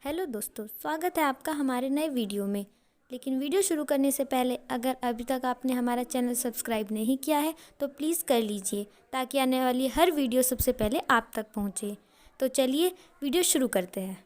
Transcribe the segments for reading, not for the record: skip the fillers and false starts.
Hello दोस्तों, स्वागत है आपका हमारे नए वीडियो में। लेकिन वीडियो शुरू करने से पहले अगर अभी तक आपने हमारा चैनल सब्सक्राइब नहीं किया है तो प्लीज़ कर लीजिए ताकि आने वाली हर वीडियो सबसे पहले आप तक पहुंचे। तो चलिए वीडियो शुरू करते हैं।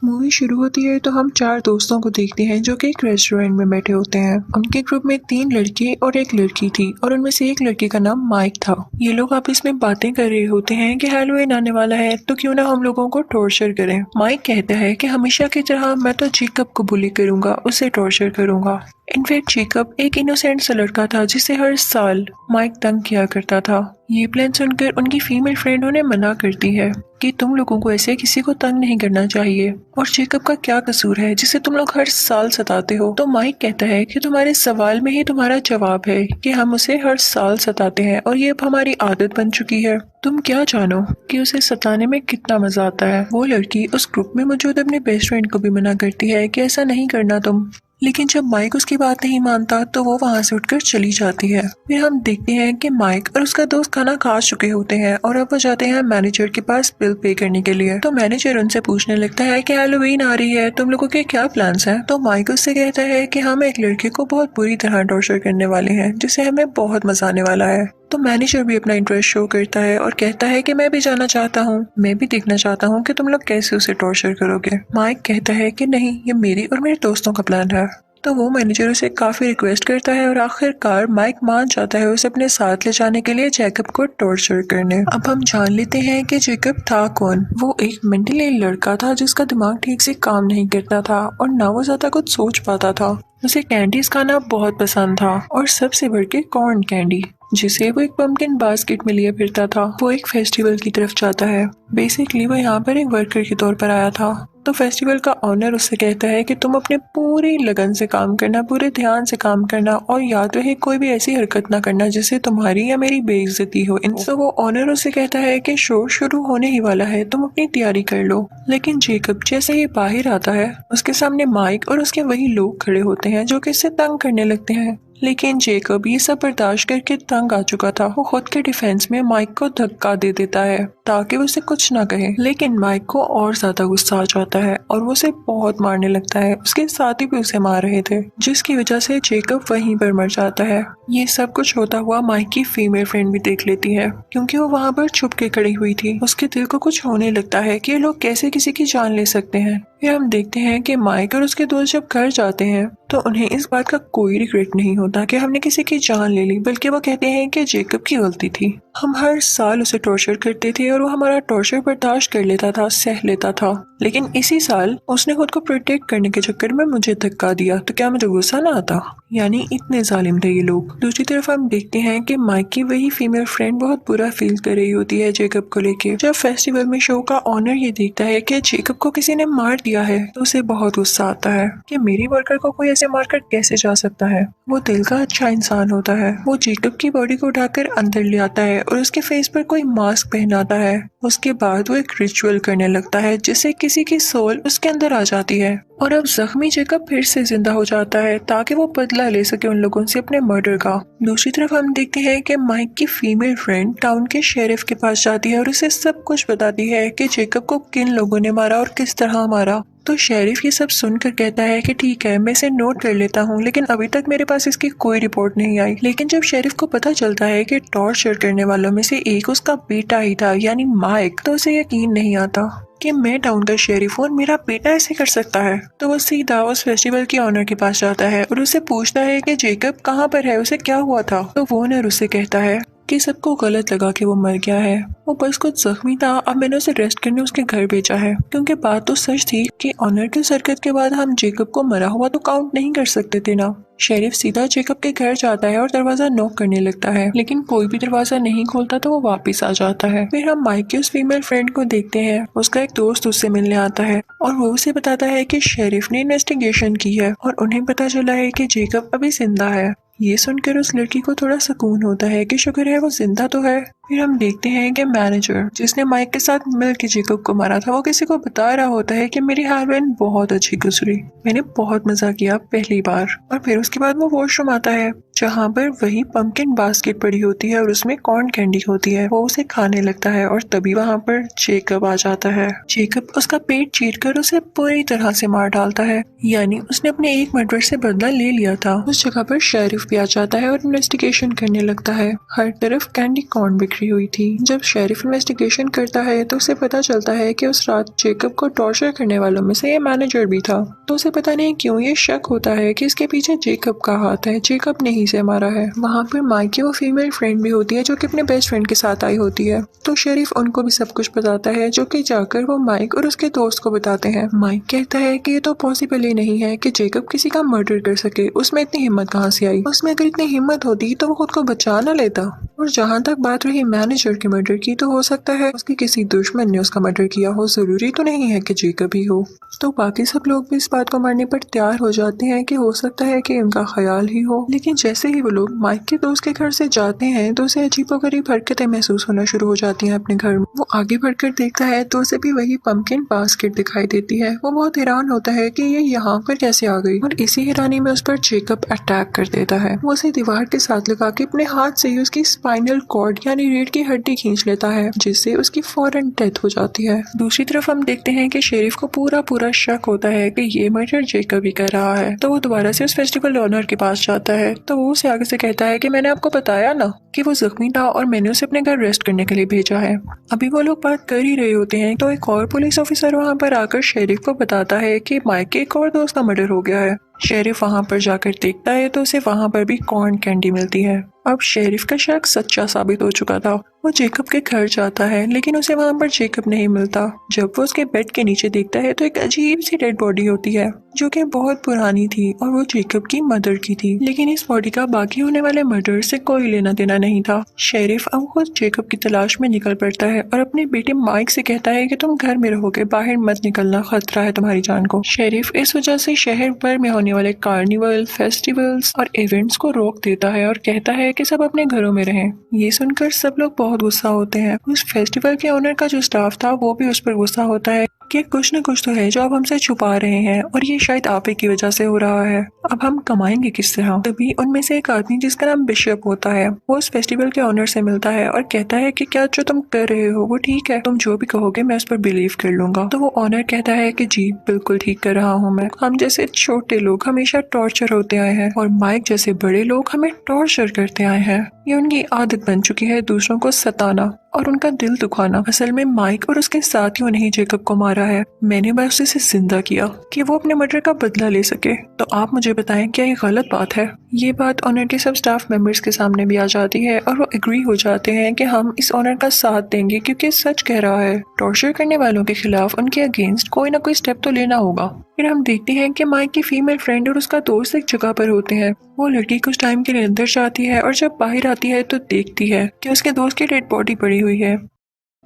मूवी शुरू होती है तो हम चार दोस्तों को देखते हैं जो कि एक रेस्टोरेंट में बैठे होते हैं। उनके ग्रुप में 3 लड़के और एक लड़की थी और उनमें से एक लड़के का नाम माइक था। ये लोग आपस में बातें कर रहे होते हैं कि हैलोवीन आने वाला है तो क्यों ना हम लोगों को टॉर्चर करें। माइक कहता है कि हमेशा की तरह मैं तो जेकब को बुली करूंगा, उसे टॉर्चर करूंगा। इनफैक्ट जेकब एक इनोसेंट सा लड़का था जिसे हर साल माइक तंग किया करता था। ये प्लान सुनकर उनकी फीमेल फ्रेंड उन्हें मना करती है कि तुम लोगों को ऐसे किसी को तंग नहीं करना चाहिए और जेकब का क्या कसूर है जिसे तुम लोग हर साल सताते हो। तो माइक कहता है कि तुम्हारे सवाल में ही तुम्हारा जवाब है कि हम उसे हर साल सताते हैं और ये अब हमारी आदत बन चुकी है। तुम क्या जानो कि उसे सताने में कितना मजा आता है। वो लड़की उस ग्रुप में मौजूद अपने बेस्ट फ्रेंड को भी मना करती है कि ऐसा नहीं करना तुम, लेकिन जब माइक उसकी बात नहीं मानता तो वो वहाँ से उठकर चली जाती है। फिर हम देखते हैं कि माइक और उसका दोस्त खाना खा चुके होते हैं और अब वो जाते हैं मैनेजर के पास बिल पे करने के लिए। तो मैनेजर उनसे पूछने लगता है कि हैलोवीन आ रही है, तुम लोगों के क्या प्लान्स हैं। तो माइक उससे कहता है कि हम एक लड़के को बहुत बुरी तरह टॉर्चर करने वाले हैं जिससे हमें बहुत मजा आने वाला है। तो मैनेजर भी अपना इंटरेस्ट शो करता है और कहता है कि मैं भी जाना चाहता हूँ, मैं भी देखना चाहता हूँ कि तुम लोग कैसे उसे टॉर्चर करोगे। माइक कहता है कि नहीं, ये मेरी और मेरे दोस्तों का प्लान है। तो वो मैनेजर उसे काफी रिक्वेस्ट करता है और आखिरकार माइक मान जाता है उसे अपने साथ ले जाने के लिए जेकब को टॉर्चर करने। अब हम जान लेते हैं कि जेकब था कौन। वो एक मेंटली लड़का था जिसका दिमाग ठीक से काम नहीं करता था और ना वो ज्यादा कुछ सोच पाता था। उसे कैंडीज खाना बहुत पसंद था और सबसे बढ़ के कॉर्न कैंडी, जिसे वो एक पम्पकिन बास्केट में लिए फिरता था। वो एक फेस्टिवल की तरफ जाता है। बेसिकली वो यहाँ पर एक वर्कर के तौर पर आया था। तो फेस्टिवल का ऑनर उससे कहता है कि तुम अपने पूरी लगन से काम करना, पूरे ध्यान से काम करना और याद रहे कोई भी ऐसी हरकत ना करना जिससे तुम्हारी या मेरी बेइज्जती हो। इनसे वो ऑनर उससे कहता है कि शो शुरू होने ही वाला है, तुम अपनी तैयारी कर लो। लेकिन जेकब जैसे ही बाहर आता है उसके सामने माइक और उसके वही लोग खड़े होते हैं जो कि इससे तंग करने लगते हैं। लेकिन जेकब ये सब बर्दाश्त करके तंग आ चुका था। वो खुद के डिफेंस में माइक को धक्का दे देता है ताकि वो उसे कुछ ना कहे। लेकिन माइक को और ज्यादा गुस्सा आ जाता है और वो उसे बहुत मारने लगता है। उसके साथी भी उसे मार रहे थे जिसकी वजह से जेकब वहीं पर मर जाता है। ये सब कुछ होता हुआ माइक की फीमेल फ्रेंड भी देख लेती है क्योंकि वो वहाँ पर छुप के खड़ी हुई थी। उसके दिल को कुछ होने लगता है कि ये लोग कैसे किसी की जान ले सकते हैं। फिर हम देखते हैं कि माइक और उसके दोस्त जब घर जाते हैं तो उन्हें इस बात का कोई रिग्रेट नहीं होता कि हमने किसी की जान ले ली, बल्कि वो कहते हैं कि जेकब की गलती थी। हम हर साल उसे टॉर्चर करते थे और वो हमारा टॉर्चर बर्दाश्त कर लेता था, सह लेता था। लेकिन इसी साल उसने खुद को प्रोटेक्ट करने के चक्कर में मुझे धक्का दिया तो क्या मुझे गुस्सा ना आता। यानी इतने जालिम थे ये लोग। दूसरी तरफ हम देखते हैं कि माइक की वही फीमेल फ्रेंड बहुत बुरा फील कर रही होती है जेकब को लेके। जब फेस्टिवल में शो का ऑनर ये देखता है कि जेकब को किसी ने मार दिया है तो उसे बहुत गुस्सा आता है कि मेरी वर्कर को कोई ऐसे मारकर कैसे जा सकता है। वो दिल का अच्छा इंसान होता है। वो जेकब की बॉडी को उठाकर अंदर ले आता है और उसके फेस पर कोई मास्क पहनाता है। उसके बाद वो एक रिचुअल करने लगता है जिससे किसी की सोल उसके अंदर आ जाती है और अब जख्मी जेकब फिर से जिंदा हो जाता है ताकि वो बदला ले सके उन लोगों से अपने मर्डर का। दूसरी तरफ हम देखते हैं कि माइक की फीमेल फ्रेंड टाउन के शेरिफ के पास जाती है और उसे सब कुछ बताती है कि जेकब को किन लोगों ने मारा और किस तरह मारा। तो शेरिफ ये सब सुनकर कहता है कि ठीक है, मैं इसे नोट कर लेता हूँ, लेकिन अभी तक मेरे पास इसकी कोई रिपोर्ट नहीं आई। लेकिन जब शेरिफ को पता चलता है कि टॉर्चर करने वालों में से एक उसका बेटा ही था यानी माइक, तो उसे यकीन नहीं आता कि मैं टाउन का शेरिफ हूँ और मेरा बेटा ऐसे कर सकता है। तो वो सीधा उस फेस्टिवल के ऑनर के पास जाता है और उससे पूछता है कि जेकब कहाँ पर है, उसे क्या हुआ था। तो वो ऑनर उससे कहता है कि सबको गलत लगा कि वो मर गया है, वो बस कुछ जख्मी था, अब मैंने उसे रेस्ट करने उसके घर भेजा है। क्योंकि बात तो सच थी कि ऑनर की हरकत के बाद हम जेकब को मरा हुआ तो काउंट नहीं कर सकते थे ना। शेरिफ सीधा जेकब के घर जाता है और दरवाजा नॉक करने लगता है, लेकिन कोई भी दरवाजा नहीं खोलता तो वो वापस आ जाता है। फिर हम माइक की उस फीमेल फ्रेंड को देखते हैं। उसका एक दोस्त उससे मिलने आता है और वो उसे बताता है कि शेरिफ ने इन्वेस्टिगेशन की है और उन्हें पता चला है कि जेकब अभी जिंदा है। ये सुनकर उस लड़की को थोड़ा सुकून होता है कि शुक्र है वो जिंदा तो है। फिर हम देखते हैं कि मैनेजर जिसने माइक के साथ मिलकर जेकब को मारा था वो किसी को बता रहा होता है कि मेरी हेरोइन बहुत अच्छी गुजरी, मैंने बहुत मजा किया पहली बार। और फिर उसके बाद वो वॉशरूम आता है जहाँ पर वही पंपकिन बास्केट पड़ी होती है और उसमें कॉर्न कैंडी होती है। वो उसे खाने लगता है और तभी वहाँ पर जेकब आ जाता है। जेकब उसका पेट चीरकर उसे पूरी तरह से मार डालता है, यानी उसने अपने एक मर्डर से बदला ले लिया था। उस जगह पर शेरिफ भी आ जाता है और इन्वेस्टिगेशन करने लगता है। हर तरफ कैंडी कॉर्न बिखरी हुई थी। जब शेरिफ इन्वेस्टिगेशन करता है तो उसे पता चलता है कि उस रात जेकब को टॉर्चर करने वालों में से ये मैनेजर भी था। तो उसे पता नहीं क्यों ये शक होता है कि इसके पीछे जेकब का हाथ है, जेकब ने ही से मारा है। वहाँ पर माइक की वो फीमेल फ्रेंड भी होती है जो कि अपने बेस्ट फ्रेंड के साथ आई होती है। तो शेरिफ उनको भी सब कुछ बताता है, जो कि जाकर वो माइक और उसके दोस्त को बताते हैं। माइक कहता है कि ये तो पॉसिबल ही नहीं है कि जेकब किसी का मर्डर कर सके, उसमें इतनी हिम्मत कहाँ से आई। उसमें अगर इतनी हिम्मत होती तो वो खुद को बचा ना लेता। और जहाँ तक बात रही मैनेजर के मर्डर की, तो हो सकता है उसके किसी दुश्मन ने उसका मर्डर किया हो, जरूरी तो नहीं है कि जेकब ही हो। तो बाकी सब लोग भी इस बात को मानने पर तैयार हो जाते हैं कि हो सकता है कि उनका ख्याल ही हो। लेकिन जैसे ही वो लोग माइक के दोस्त के घर से जाते हैं तो उसे अजीबोगरीब हरकतें महसूस होना शुरू हो जाती हैं अपने घर में। वो आगे बढ़कर देखता है तो उसे भी वही पंपकिन बास्केट दिखाई देती है। वो बहुत हैरान होता है कि ये यहाँ पर कैसे आ गई, और इसी हैरानी में उस पर जेकब अटैक कर देता है। वो उसे दीवार के साथ लगा के अपने हाथ से ही उसकी स्पाइनल कॉर्ड यानी रीढ़ की हड्डी खींच लेता है, जिससे उसकी फौरन डेथ हो जाती है। दूसरी तरफ हम देखते हैं कि शेरिफ को पूरा शक होता है कि ये मर्डर जेकब ही कर रहा है। तो वो दोबारा से उस फेस्टिवल ओनर के पास जाता है। तो वो उसे आगे से कहता है कि मैंने आपको बताया ना कि वो जख्मी था और मैंने उसे अपने घर रेस्ट करने के लिए भेजा है। अभी वो लोग बात कर ही रहे होते हैं तो एक और पुलिस ऑफिसर वहाँ पर आकर शेरिफ को बताता है कि माइक के एक और दोस्त का मर्डर हो गया है। शेरिफ वहाँ पर जाकर देखता है तो उसे वहाँ पर भी कॉर्न कैंडी मिलती है। अब शेरिफ का शक सच्चा साबित हो चुका था। वो जेकब के घर जाता है लेकिन उसे वहाँ पर जेकब नहीं मिलता। जब वो उसके बेड के नीचे देखता है तो एक अजीब सी डेड बॉडी होती है जो कि बहुत पुरानी थी और वो जेकब की मदर की थी। लेकिन इस बॉडी का बाकी होने वाले मर्डर से कोई लेना देना नहीं था। शेरिफ अब खुद जेकब की तलाश में निकल पड़ता है और अपने बेटे माइक से कहता है कि तुम घर में रहोगे, बाहर मत निकलना, खतरा है तुम्हारी जान को। शेरिफ इस वजह से शहर भर में होने वाले कार्निवल, फेस्टिवल्स और इवेंट्स को रोक देता है और कहता है कि सब अपने घरों में रहें। ये सुनकर सब लोग बहुत गुस्सा होते हैं। उस फेस्टिवल के ओनर का जो स्टाफ था वो भी उस पर गुस्सा होता है कि कुछ न कुछ तो है जो आप हमसे छुपा रहे हैं और ये शायद आप ही की वजह से हो रहा है। अब हम कमाएंगे किस तरह। तभी उनमें से एक आदमी जिसका नाम बिशप होता है वो उस फेस्टिवल के ओनर से मिलता है और कहता है कि क्या जो तुम कर रहे हो वो ठीक है, तुम जो भी कहोगे मैं उस पर बिलीव कर लूंगा। तो वो ओनर कहता है कि जी बिल्कुल ठीक कर रहा हूँ मैं। हम जैसे छोटे लोग हमेशा टॉर्चर होते आए हैं और माइक जैसे बड़े लोग हमें टॉर्चर करते आए हैं। ये उनकी आदत बन चुकी है दूसरों को सताना और उनका दिल दुखाना। असल में माइक और उसके साथियों ने ही जेकब को मारा है। मैंने बस उसे जिंदा किया कि वो अपने मर्डर का बदला ले सके। तो आप मुझे बताएं क्या ये गलत बात है। ये बात ऑनर के सब स्टाफ मेंबर्स के सामने भी आ जाती है और वो एग्री हो जाते हैं कि हम इस ऑनर का साथ देंगे क्योंकि सच कह रहा है। टॉर्चर करने वालों के खिलाफ उनके अगेंस्ट कोई ना कोई स्टेप तो लेना होगा। फिर हम देखते हैं कि माइक की फीमेल फ्रेंड और उसका दोस्त एक जगह पर होते हैं। वो लड़की कुछ टाइम के लिए अंदर जाती है और जब बाहर आती है तो देखती है कि उसके दोस्त की डेड बॉडी पड़ी हुई है।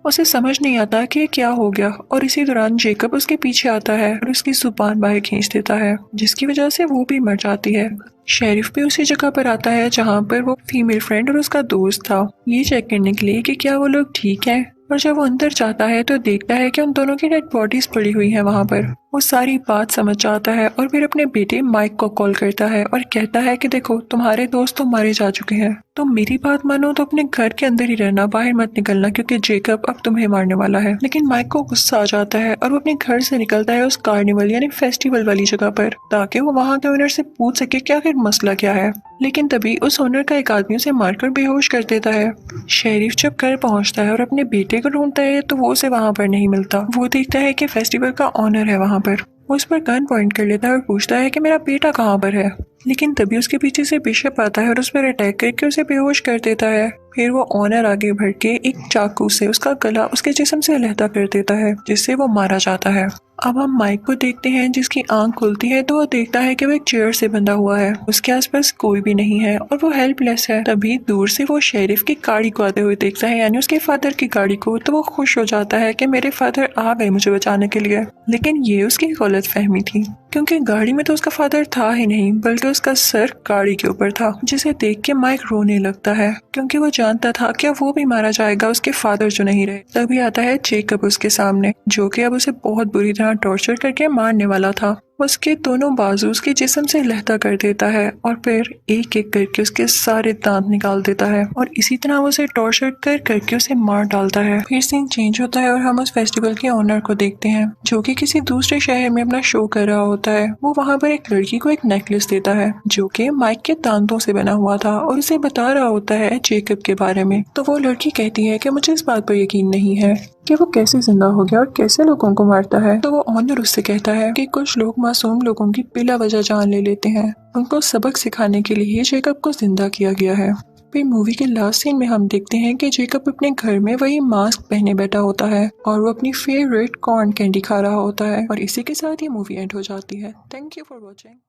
उसे समझ नहीं आता कि क्या हो गया और इसी दौरान जेकब उसके पीछे आता है और उसकी जुबान बाहर खींच देता है, जिसकी वजह से वो भी मर जाती है। शेरिफ भी उसी जगह पर आता है जहाँ पर वो फीमेल फ्रेंड और उसका दोस्त था, ये चेक करने के लिए कि क्या वो लोग ठीक हैं। और जब वो अंदर जाता है तो देखता है कि उन दोनों की डेड बॉडीज पड़ी हुई हैं वहाँ पर। वो सारी बात समझ जाता है और फिर अपने बेटे माइक को कॉल करता है और कहता है कि देखो तुम्हारे दोस्त तो मारे जा चुके हैं, तो मेरी बात मानो तो अपने घर के अंदर ही रहना, बाहर मत निकलना क्योंकि जेकब अब तुम्हें मारने वाला है। लेकिन माइक को गुस्सा आ जाता है और वो अपने घर से निकलता है उस कार्निवल यानी फेस्टिवल वाली जगह पर ताकि वो वहाँ के ओनर से पूछ सके कि आखिर मसला क्या है। लेकिन तभी उस ओनर का एक आदमी उसे मारकर बेहोश कर देता है। शेरिफ जब घर पहुँचता है और अपने बेटे को ढूंढता है तो वो उसे वहाँ पर नहीं मिलता। वो देखता है कि फेस्टिवल का ओनर है वहाँ पर। वो उस पर गन पॉइंट कर लेता है और पूछता है कि मेरा बेटा कहाँ पर है। लेकिन तभी उसके पीछे से बिशप आता है और उस पर अटैक करके उसे बेहोश कर देता है। फिर वो ऑनर आगे बढ़ के एक चाकू से उसका गला उसके जिस्म से अलहदा कर देता है, जिससे वो मारा जाता है। अब हम माइक को देखते हैं जिसकी आंख खुलती है तो वो देखता है कि वो एक चेयर से बंधा हुआ है, उसके आसपास कोई भी नहीं है और वो हेल्पलेस है। तभी दूर से वो शेरिफ की गाड़ी को आते हुए देखता है, यानी उसके फादर की गाड़ी को। तो वो खुश हो जाता है कि मेरे फादर आ गए मुझे बचाने के लिए। लेकिन ये उसकी गलत फहमी थी क्योंकि गाड़ी में तो उसका फादर था ही नहीं, बल्कि उसका सर गाड़ी के ऊपर था, जिसे देख के माइक रोने लगता है क्योंकि वो जानता था क्या वो भी मारा जाएगा, उसके फादर जो नहीं रहे। तभी आता है जेकब उसके सामने, जो कि अब उसे बहुत बुरी तरह टॉर्चर करके मारने वाला था। उसके दोनों बाजू उसके जिस्म से लहता कर देता है और फिर एक एक करके उसके सारे दांत निकाल देता है और इसी तरह वो उसे टॉर्चर कर करके उसे मार डालता है। फिर सीन चेंज होता है और हम उस फेस्टिवल के ओनर को देखते हैं, जो कि किसी दूसरे शहर में अपना शो कर रहा होता है। वो वहाँ पर एक लड़की को एक नेकलेस देता है जो कि माइक के दांतों से बना हुआ था और उसे बता रहा होता है जेकब के बारे में। तो वो लड़की कहती है कि मुझे इस बात पर यकीन नहीं है कि वो कैसे जिंदा हो गया और कैसे लोगों को मारता है। तो वो ऑनर उससे कहता है कि कुछ लोग मासूम लोगों की बिला वजह जान ले लेते हैं, उनको सबक सिखाने के लिए जेकब को जिंदा किया गया है। फिर मूवी के लास्ट सीन में हम देखते हैं कि जेकब अपने घर में वही मास्क पहने बैठा होता है और वो अपनी फेवरेट कॉर्न कैंडी खा रहा होता है और इसी के साथ ये मूवी एंड हो जाती है। Thank you for watching.